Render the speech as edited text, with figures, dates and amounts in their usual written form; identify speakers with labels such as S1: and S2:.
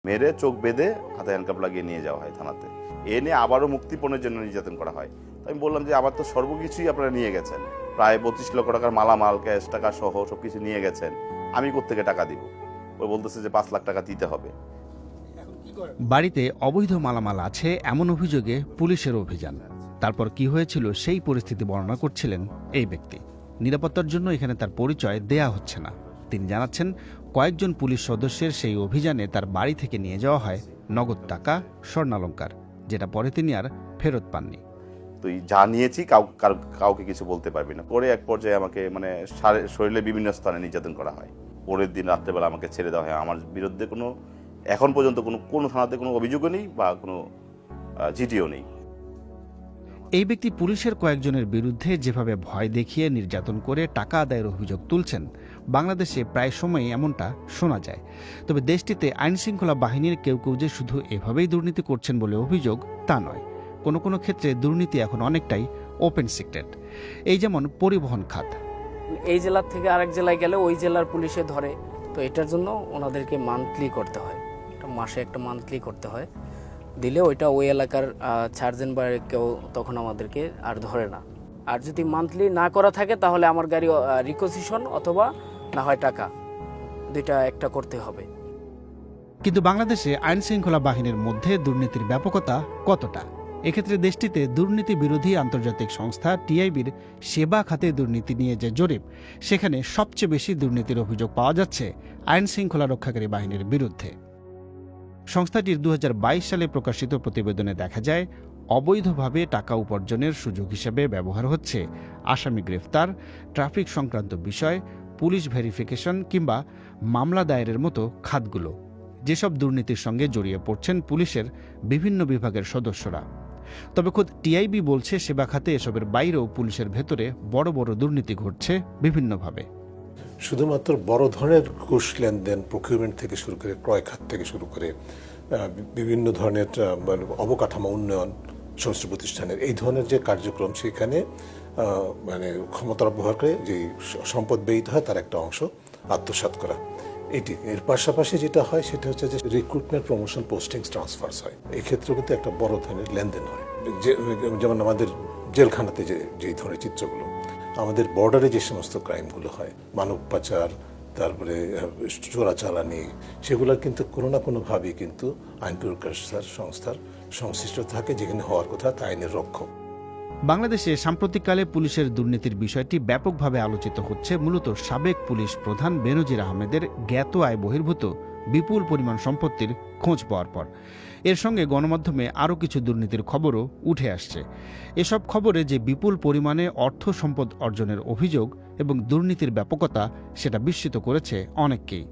S1: মেরে চোখ বেঁধে হাতে হ্যান্ডকাপ লাগিয়ে নিয়ে যাওয়া হয় থানাতে। এনে আবারও মুক্তিপণের জন্য নির্যাতন করা হয়। তো আমি বললাম যে আমার তো সর্বকিছুই আপনারা নিয়ে গেছেন, প্রায় 25 লক্ষ টাকার মালামাল, ক্যাশ টাকা সহ সবকিছু নিয়ে গেছেন, আমি কোত্থেকে টাকা দিব? ও বলতেছে যে 5 লাখ টাকা দিতে হবে।
S2: বাড়িতে অবৈধ মালামাল আছে এমন অভিযোগে পুলিশের অভিযান। তারপর কি হয়েছিল সেই পরিস্থিতি বর্ণনা করছিলেন এই ব্যক্তি। নিরাপত্তার জন্য এখানে তার পরিচয় দেয়া হচ্ছে না। তিনি জানাচ্ছেন, কয়েকজন পুলিশ সদস্যের সেই অভিযানে তার বাড়ি থেকে নিয়ে যাওয়া হয় নগদ টাকা, স্বর্ণালংকার, যেটা পরে তিনি আর ফেরত পাননি।
S1: তুই যা নিয়েছি কাউকে কিছু বলতে পারবি না। পরে এক পর্যায়ে আমাকে শরীরে বিভিন্ন স্থানে নির্যাতন করা হয়। পরের দিন রাত্রেবেলা আমাকে ছেড়ে দেওয়া হয়। আমার বিরুদ্ধে এখন পর্যন্ত কোনো থানাতে কোনো অভিযোগও নেই বা কোনো জিডিও নেই।
S2: এই ব্যক্তি পুলিশের কয়েকজনের বিরুদ্ধে যেভাবে ভয় দেখিয়ে নির্যাতন করে টাকা আদায়ের অভিযোগ তুলছেন, বাংলাদেশে প্রায় সময়ই এমনটা শোনা যায়। তবে দেশটিতে আইনশৃঙ্খলা বাহিনীর কেউ কেউ যে শুধু এভাবেই দুর্নীতি করছেন বলে অভিযোগ, তা নয়। কোনো কোনো ক্ষেত্রে দুর্নীতি এখন অনেকটাই ওপেন সিক্রেট। এই যেমন পরিবহন খাত।
S3: এই জেলার থেকে আরেক জেলায় গেলে ওই জেলার পুলিশে ধরে, তো এটার জন্য ওনাদেরকে মান্থলি করতে হয়, মাসে একটা মান্থলি করতে হয়। দিলে ওইটা ওই এলাকার সার্জেন্ট বা কেউ তখন আমাদেরকে আর ধরে না। আর যদি মান্থলি না করা থাকে তাহলে আমার গাড়ি রিকোজিশন অথবা না হয় টাকা, দুইটা একটা করতে হবে।
S2: কিন্তু বাংলাদেশে আইনশৃঙ্খলা বাহিনীর মধ্যে দুর্নীতির ব্যাপকতা কতটা? এক্ষেত্রে দেশটিতে দুর্নীতি বিরোধী আন্তর্জাতিক সংস্থা টিআইবির সেবা খাতে দুর্নীতি নিয়ে যে জরিপ, সেখানে সবচেয়ে বেশি দুর্নীতির অভিযোগ পাওয়া যাচ্ছে আইনশৃঙ্খলা রক্ষাকারী বাহিনীর বিরুদ্ধে। সংস্থাটির 2022 সালে প্রকাশিত প্রতিবেদনে দেখা যায়, অবৈধভাবে টাকা উপার্জনের সুযোগ হিসেবে ব্যবহার হচ্ছে আসামি গ্রেফতার, ট্রাফিক সংক্রান্ত বিষয়, পুলিশ ভেরিফিকেশন কিংবা মামলা দায়েরের মতো খাতগুলো। যেসব দুর্নীতির সঙ্গে জড়িয়ে পড়ছেন পুলিশের বিভিন্ন বিভাগের সদস্যরা। তবে খোদ টিআইবি বলছে, সেবা খাতে এসবের বাইরেও পুলিশের ভেতরে বড় বড় দুর্নীতি ঘটছে বিভিন্নভাবে।
S4: শুধুমাত্র বড় ধরনের ঘুষ লেনদেন, প্রকিউরমেন্ট থেকে শুরু করে, ক্রয় খাত থেকে শুরু করে বিভিন্ন ধরনের অবকাঠামো উন্নয়ন, সংশ্লিষ্ট প্রতিষ্ঠানের এই ধরনের যে কার্যক্রম, সেখানে ক্ষমতার ব্যবহার করে যে সম্পদ ব্যয়িত হয় তার একটা অংশ আত্মসাৎ করা। এর পাশাপাশি যেটা হয় সেটা হচ্ছে যে রিক্রুটমেন্ট, প্রমোশন, পোস্টিংস, ট্রান্সফার্স হয়। এক্ষেত্রে কিন্তু একটা বড় ধরনের লেনদেন হয়। যেমন আমাদের জেলখানাতে যে ধরনের চিত্রগুলো, আমাদের বর্ডারে যে সমস্ত ক্রাইমগুলো হয়, মানব পাচার, তারপরে চোরাচালানি, সেগুলোর কিন্তু কোনো না কোনোভাবেই কিন্তু আইন প্রয়োগকারী সংস্থার সংশ্লিষ্ট থাকে, যেখানে হওয়ার কথা তা আইনের রক্ষক।
S2: বাংলাদেশে সাম্প্রতিককালে পুলিশের দুর্নীতির বিষয়টি ব্যাপকভাবে আলোচিত হচ্ছে মূলত সাবেক পুলিশ প্রধান বেনজির আহমেদের জ্ঞাত আয় বহির্ভূত বিপুল পরিমাণ সম্পত্তির খোঁজ পাওয়ার পর। এর সঙ্গে গণমাধ্যমে আরও কিছু দুর্নীতির খবরও উঠে আসছে। এসব খবরে যে বিপুল পরিমাণে অর্থ সম্পদ অর্জনের অভিযোগ এবং দুর্নীতির ব্যাপকতা, সেটা বিস্মিত করেছে অনেককেই।